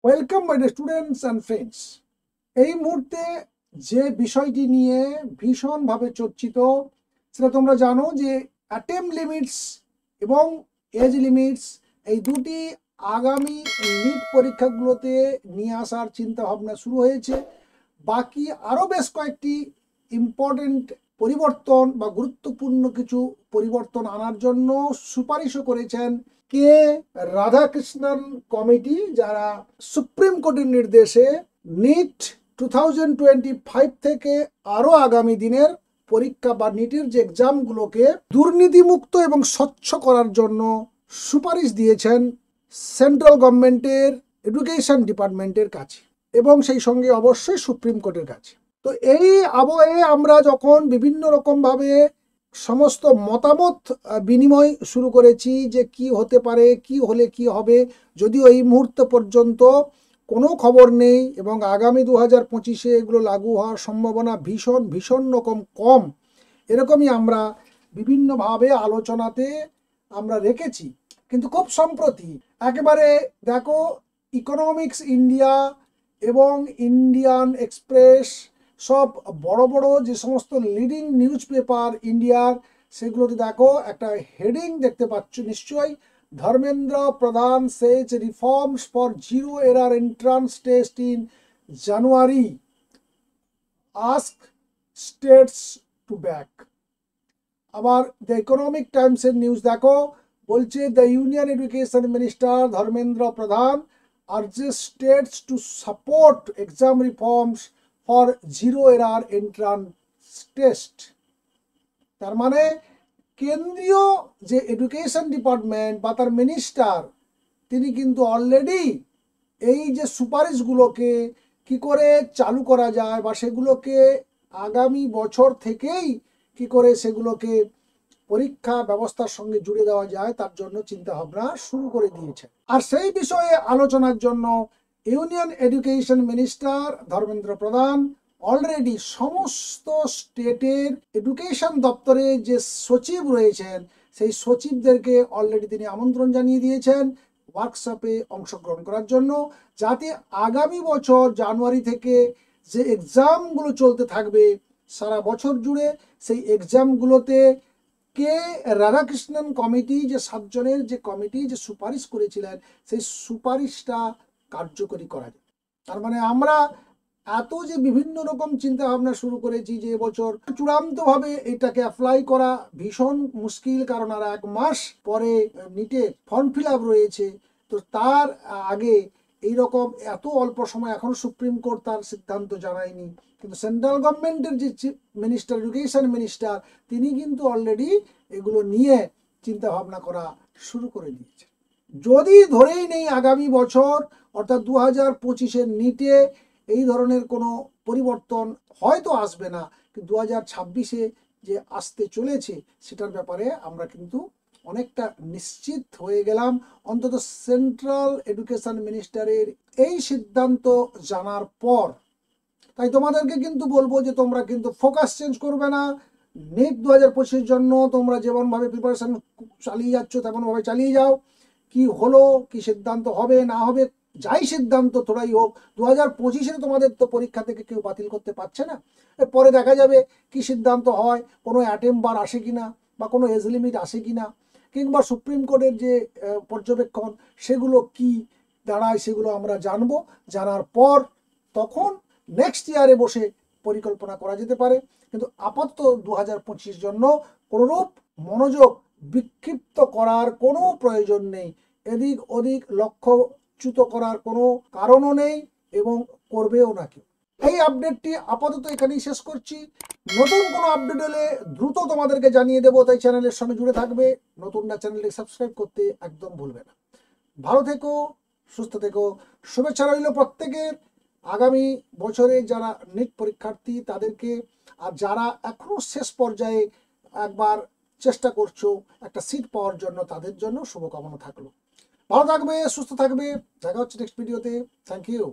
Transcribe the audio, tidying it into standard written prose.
Welcome my dear students and friends. এই মুহূর্তে যে বিষয়টি নিয়ে ভীষণভাবে চর্চিত সেটা তোমরা জানো যে অ্যাটেম্প লিমিটস এবং এজ লিমিটস এই দুটি আগামী নিট পরীক্ষাগুলোতে নিয়ে আসার চিন্তা ভাবনা শুরু হয়েছে। বাকি আরও বেশ কয়েকটি ইম্পর্টেন্ট পরিবর্তন বা গুরুত্বপূর্ণ কিছু পরিবর্তন আনার জন্য সুপারিশও করেছেন কে রাধাকৃষ্ণন কমিটি, যারা সুপ্রিম কোর্টের নির্দেশে নিট 2025 থেকে আরও আগামী দিনের পরীক্ষা বা নিটের যে এক্সামগুলোকে দুর্নীতিমুক্ত এবং স্বচ্ছ করার জন্য সুপারিশ দিয়েছেন সেন্ট্রাল গভর্নমেন্টের এডুকেশন ডিপার্টমেন্টের কাছে এবং সেই সঙ্গে অবশ্যই সুপ্রিম কোর্টের কাছে। তো এই আবহে আমরা যখন বিভিন্ন রকমভাবে সমস্ত মতামত বিনিময় শুরু করেছি যে কি হতে পারে, কি হলে কি হবে, যদিও এই মুহূর্ত পর্যন্ত কোনো খবর নেই এবং আগামী 2025-এ এগুলো লাগু হওয়ার সম্ভাবনা ভীষণ ভীষণ রকম কম, এরকমই আমরা বিভিন্নভাবে আলোচনাতে আমরা রেখেছি। কিন্তু খুব সম্প্রতি একেবারে দেখো, ইকোনমিক্স ইন্ডিয়া এবং ইন্ডিয়ান এক্সপ্রেস সব বড় বড় যে সমস্ত লিডিং নিউজ পেপার ইন্ডিয়ার, সেগুলোতে দেখো একটা হেডিং দেখতে পাচ্ছ নিশ্চয়ই, Dharmendra Pradhan says reforms for zero error entrance test in January ask states to back. আবার দ্য ইকোনমিক টাইমসের নিউজ দেখো, বলছে the union education minister Dharmendra Pradhan urges states to support exam reforms for zero error entrance test। তার মানে কেন্দ্রীয় যে education department বা তার মিনিস্টার, তিনি কিন্তু অলরেডি এই যে সুপারিশগুলোকে কি করে চালু করা যায় বা সেগুলোকে আগামী বছর থেকেই কি করে সেগুলোকে পরীক্ষা ব্যবস্থার সঙ্গে জুড়ে দেওয়া যায় তার জন্য চিন্তা ভাবনা শুরু করে দিয়েছে। আর সেই বিষয়ে আলোচনার জন্য ইউনিয়ন এডুকেশন মিনিস্টার ধর্মেন্দ্র প্রধান অলরেডি সমস্ত স্টেটের এডুকেশন দপ্তরে যে সচিব রয়েছেন সেই সচিবদেরকে অলরেডি তিনি আমন্ত্রণ জানিয়ে দিয়েছেন ওয়ার্কশপে অংশগ্রহণ করার জন্য, যাতে আগামী বছর জানুয়ারি থেকে যে এক্সামগুলো চলতে থাকবে সারা বছর জুড়ে, সেই এক্সামগুলোতে কে রাধাকৃষ্ণন কমিটি যে 7 জনের যে কমিটি যে সুপারিশ করেছিলেন সেই সুপারিশটা কার্যকরী করা যায়। তার মানে আমরা এত যে বিভিন্ন রকম চিন্তা ভাবনা শুরু করেছি যে এবছর চূড়ান্তভাবে এটাকে অ্যাপ্লাই করা ভীষণ মুশকিল, কারণ আর 1 মাস পরে নিটে ফর্ম ফিল আপ রয়েছে। তো তার আগে এই রকম এত অল্প সময় এখনো সুপ্রিম কোর্ট তার সিদ্ধান্ত জানায়নি, কিন্তু সেন্ট্রাল গভর্নমেন্টের যে মিনিস্টার এডুকেশন মিনিস্টার তিনি কিন্তু অলরেডি এগুলো নিয়ে চিন্তা ভাবনা করা শুরু করে দিয়েছে। যদি ধরেই নেই আগামী বছর অর্থাৎ 2025-এর নিটে এই ধরনের কোনো পরিবর্তন হয়তো আসবে না, কিন্তু 2026-এ যে আসতে চলেছে সেটার ব্যাপারে আমরা কিন্তু অনেকটা নিশ্চিত হয়ে গেলাম, অন্তত সেন্ট্রাল এডুকেশন মিনিস্টারের এই সিদ্ধান্ত জানার পর। তাই তোমাদেরকে কিন্তু বলবো যে তোমরা কিন্তু ফোকাস চেঞ্জ করবে না। নিট 2025-এর জন্য তোমরা যেমনভাবে প্রিপারেশন চালিয়ে যাচ্ছ তেমনভাবে চালিয়ে যাও। কি হলো, কি সিদ্ধান্ত হবে না হবে, যাই সিদ্ধান্ত তোরাই হোক, 2025-এ তোমাদের তো পরীক্ষা থেকে কেউ বাতিল করতে পারছে না। পরে দেখা যাবে কি সিদ্ধান্ত হয়, কোনো অ্যাটেম্প বার আসে কিনা বা কোনো এজ লিমিট আসে কিনা, কিংবা সুপ্রিম কোর্টের যে পর্যবেক্ষণ সেগুলো কি দাঁড়ায় সেগুলো আমরা জানবো। জানার পর তখন নেক্সট ইয়ারে বসে পরিকল্পনা করা যেতে পারে। কিন্তু আপাতত 2025 জন্য কোনোরূপ মনোযোগ বিক্ষিপ্ত করার কোনো প্রয়োজন নেই, এদিক ওদিক লক্ষ্যচ্যুত করার কোনো কারণও নেই এবং করবেও না কেউ। এই আপডেটটি আপাতত এখানেই শেষ করছি। নতুন কোনো আপডেট হলে দ্রুত তোমাদেরকে জানিয়ে দেবো, তাই চ্যানেলের সঙ্গে জুড়ে থাকবে। নতুন না চ্যানেলটি সাবস্ক্রাইব করতে একদম ভুলবে না। ভালো থেকো, সুস্থ থেকো, শুভেচ্ছা রইল প্রত্যেকের। আগামী বছরে যারা নিট পরীক্ষার্থী তাদেরকে, আর যারা এখনো শেষ পর্যায়ে একবার চেষ্টা করছো একটা সিট পাওয়ার জন্য, তাদের জন্য শুভকামনা থাকলো। ভালো থাকবে, সুস্থ থাকবে, দেখা হচ্ছে নেক্সট ভিডিওতে। Thank you.